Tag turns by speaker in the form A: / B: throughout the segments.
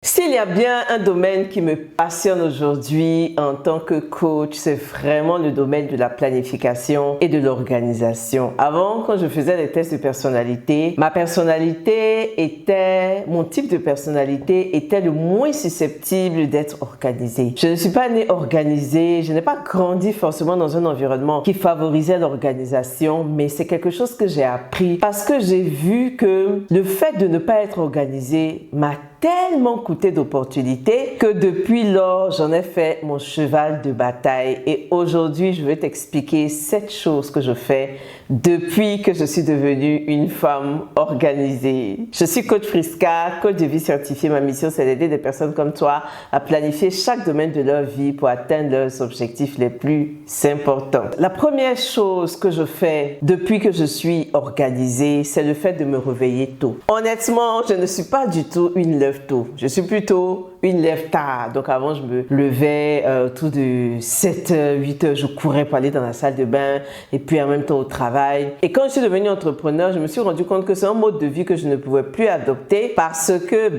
A: S'il y a bien un domaine qui me passionne aujourd'hui en tant que coach, c'est vraiment le domaine de la planification et de l'organisation. Avant, quand je faisais des tests de personnalité, mon type de personnalité était le moins susceptible d'être organisé. Je ne suis pas née organisée, je n'ai pas grandi forcément dans un environnement qui favorisait l'organisation, mais c'est quelque chose que j'ai appris parce que j'ai vu que le fait de ne pas être organisé m'a tellement coûté d'opportunités que depuis lors, j'en ai fait mon cheval de bataille. Et aujourd'hui, je vais t'expliquer 7 choses que je fais depuis que je suis devenue une femme organisée. Je suis coach Friska, coach de vie certifiée. Ma mission, c'est d'aider des personnes comme toi à planifier chaque domaine de leur vie pour atteindre leurs objectifs les plus importants. La première chose que je fais depuis que je suis organisée, c'est le fait de me réveiller tôt. Honnêtement, je ne suis pas du tout une lève tôt. Je suis plutôt une lève tard. Donc avant, je me levais autour de 7h, 8h. Je courais pour aller dans la salle de bain et puis en même temps au travail. Et quand je suis devenue entrepreneur, je me suis rendu compte que c'est un mode de vie que je ne pouvais plus adopter parce que,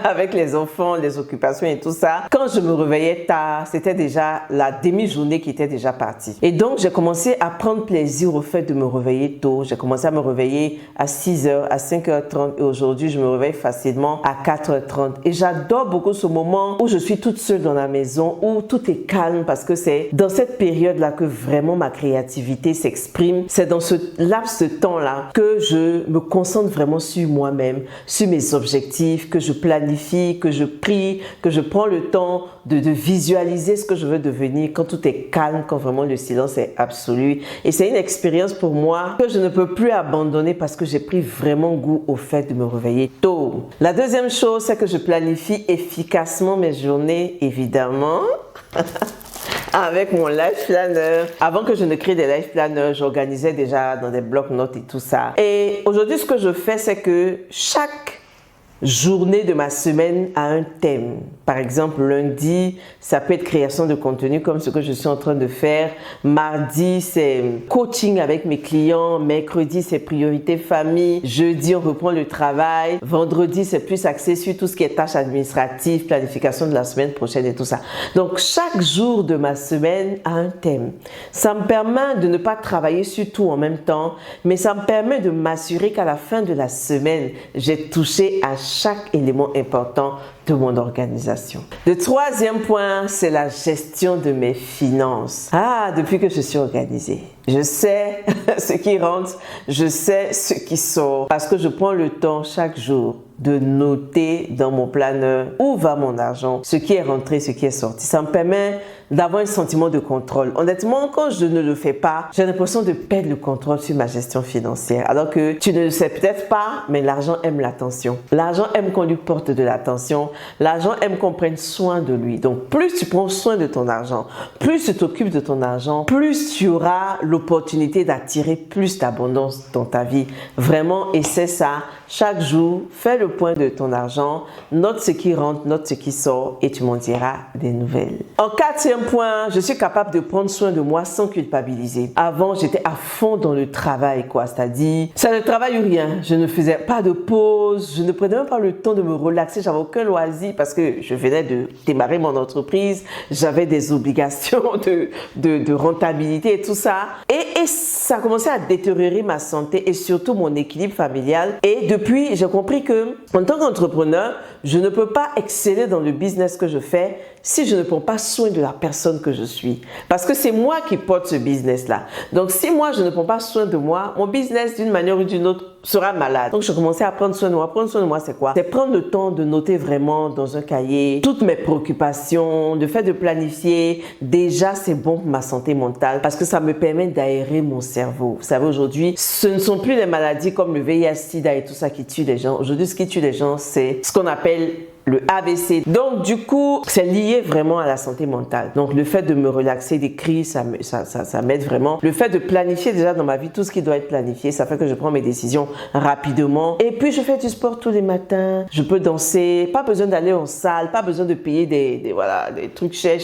A: avec les enfants, les occupations et tout ça, quand je me réveillais tard, c'était déjà la demi-journée qui était déjà partie. Et donc, j'ai commencé à prendre plaisir au fait de me réveiller tôt. J'ai commencé à me réveiller à 6h, à 5h30 et aujourd'hui, je me réveille facilement à 4h30. Et j'adore beaucoup ce moment où je suis toute seule dans la maison, où tout est calme parce que c'est dans cette période-là que vraiment ma créativité s'exprime. C'est dans ce laps de temps-là que je me concentre vraiment sur moi-même, sur mes objectifs, que je planifie, que je prie, que je prends le temps de visualiser ce que je veux devenir quand tout est calme, quand vraiment le silence est absolu. Et c'est une expérience pour moi que je ne peux plus abandonner parce que j'ai pris vraiment goût au fait de me réveiller tôt. La deuxième chose, c'est que je planifie efficacement mes journées, évidemment. Avec mon life planner. Avant que je ne crée des life planners, j'organisais déjà dans des blocs-notes et tout ça. Et aujourd'hui, ce que je fais, c'est que chaque journée de ma semaine a un thème. Par exemple, lundi, ça peut être création de contenu comme ce que je suis en train de faire. Mardi, c'est coaching avec mes clients. Mercredi, c'est priorité famille. Jeudi, on reprend le travail. Vendredi, c'est plus axé sur tout ce qui est tâches administratives, planification de la semaine prochaine et tout ça. Donc, chaque jour de ma semaine a un thème. Ça me permet de ne pas travailler sur tout en même temps, mais ça me permet de m'assurer qu'à la fin de la semaine, j'ai touché à chaque élément important de mon organisation. Le troisième point, c'est la gestion de mes finances. Depuis que je suis organisée, je sais ce qui rentre, je sais ce qui sort parce que je prends le temps chaque jour de noter dans mon planeur où va mon argent, ce qui est rentré, ce qui est sorti. Ça me permet d'avoir un sentiment de contrôle. Honnêtement, quand je ne le fais pas, j'ai l'impression de perdre le contrôle sur ma gestion financière. Alors que tu ne le sais peut-être pas, mais l'argent aime l'attention. L'argent aime qu'on lui porte de l'attention. L'argent aime qu'on prenne soin de lui. Donc, plus tu prends soin de ton argent, plus tu t'occupes de ton argent, plus tu auras l'opportunité d'attirer plus d'abondance dans ta vie. Vraiment, essaie ça. Chaque jour, fais le point de ton argent, note ce qui rentre, note ce qui sort et tu m'en diras des nouvelles. En quatrième point, je suis capable de prendre soin de moi sans culpabiliser. Avant, j'étais à fond dans le travail, c'est-à-dire, c'est le travail ou rien. Je ne faisais pas de pause, je ne prenais même pas le temps de me relaxer, j'avais aucun loisir parce que je venais de démarrer mon entreprise, j'avais des obligations de rentabilité et tout ça. Et ça a commencé à détériorer ma santé et surtout mon équilibre familial. Et depuis, j'ai compris que en tant qu'entrepreneur, je ne peux pas exceller dans le business que je fais si je ne prends pas soin de la personne que je suis. Parce que c'est moi qui porte ce business-là. Donc, si moi, je ne prends pas soin de moi, mon business, d'une manière ou d'une autre, sera malade. Donc, je commençais à prendre soin de moi. Prendre soin de moi, c'est quoi? C'est prendre le temps de noter vraiment dans un cahier toutes mes préoccupations, le fait de planifier. Déjà, c'est bon pour ma santé mentale parce que ça me permet d'aérer mon cerveau. Vous savez, aujourd'hui, ce ne sont plus les maladies comme le VIH, SIDA et tout ça qui tuent les gens. Aujourd'hui, ce qui tue les gens, c'est ce qu'on appelle le AVC. Donc, du coup, c'est lié vraiment à la santé mentale. Donc, le fait de me relaxer, d'écrire, ça m'aide vraiment. Le fait de planifier déjà dans ma vie tout ce qui doit être planifié, ça fait que je prends mes décisions rapidement. Et puis, je fais du sport tous les matins. Je peux danser. Pas besoin d'aller en salle. Pas besoin de payer des trucs chers.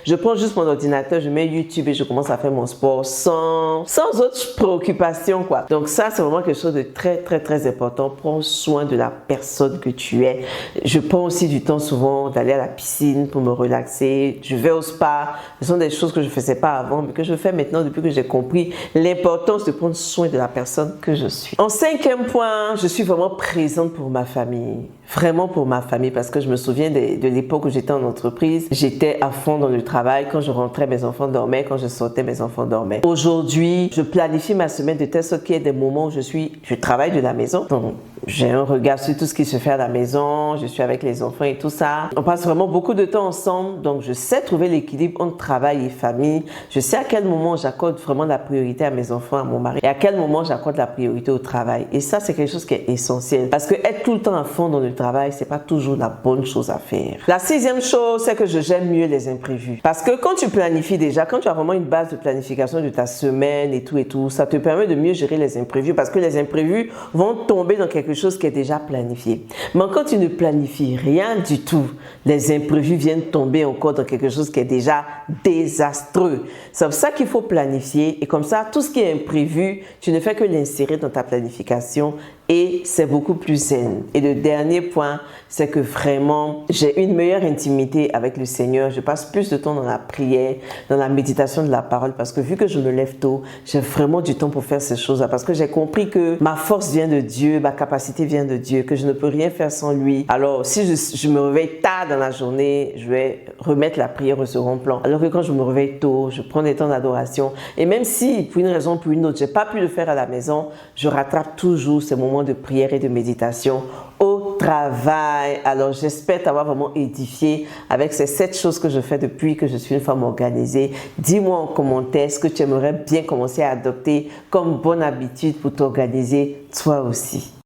A: Je prends juste mon ordinateur, je mets YouTube et je commence à faire mon sport sans autre préoccupation, quoi. Donc, ça, c'est vraiment quelque chose de très, très, très important. Prends soin de la personne que tu es. Je pense prends aussi du temps souvent d'aller à la piscine pour me relaxer. Je vais au spa. Ce sont des choses que je ne faisais pas avant, mais que je fais maintenant depuis que j'ai compris l'importance de prendre soin de la personne que je suis. En 5e point, je suis vraiment présente pour ma famille. Vraiment pour ma famille, parce que je me souviens de l'époque où j'étais en entreprise. J'étais à fond dans le travail. Quand je rentrais, mes enfants dormaient. Quand je sortais, mes enfants dormaient. Aujourd'hui, je planifie ma semaine de telle sorte qu'il y ait des moments où je travaille de la maison. Donc, j'ai un regard sur tout ce qui se fait à la maison. Je suis avec les enfants et tout ça. On passe vraiment beaucoup de temps ensemble. Donc, je sais trouver l'équilibre entre travail et famille. Je sais à quel moment j'accorde vraiment la priorité à mes enfants, à mon mari. Et à quel moment j'accorde la priorité au travail. Et ça, c'est quelque chose qui est essentiel. Parce que être tout le temps à fond dans le travail, c'est pas toujours la bonne chose à faire. La 6e chose, c'est que je gère mieux les imprévus. Parce que quand tu planifies déjà, quand tu as vraiment une base de planification de ta semaine et tout, ça te permet de mieux gérer les imprévus parce que les imprévus vont tomber dans quelque chose qui est déjà planifié. Mais quand tu ne planifies rien du tout, les imprévus viennent tomber encore dans quelque chose qui est déjà désastreux. C'est pour ça qu'il faut planifier et comme ça, tout ce qui est imprévu, tu ne fais que l'insérer dans ta planification et c'est beaucoup plus zen. Et le dernier point, c'est que vraiment, j'ai une meilleure intimité avec le Seigneur. Je passe plus de temps dans la prière, dans la méditation de la parole, parce que vu que je me lève tôt, j'ai vraiment du temps pour faire ces choses-là, parce que j'ai compris que ma force vient de Dieu, ma capacité vient de Dieu, que je ne peux rien faire sans lui. Alors, si je me réveille tard dans la journée, je vais remettre la prière au second plan. Alors que quand je me réveille tôt, je prends des temps d'adoration. Et même si, pour une raison ou pour une autre, j'ai pas pu le faire à la maison, je rattrape toujours ces moments de prière et de méditation au travail. Alors j'espère t'avoir vraiment édifié avec ces 7 choses que je fais depuis que je suis une femme organisée. Dis-moi en commentaire ce que tu aimerais bien commencer à adopter comme bonne habitude pour t'organiser toi aussi.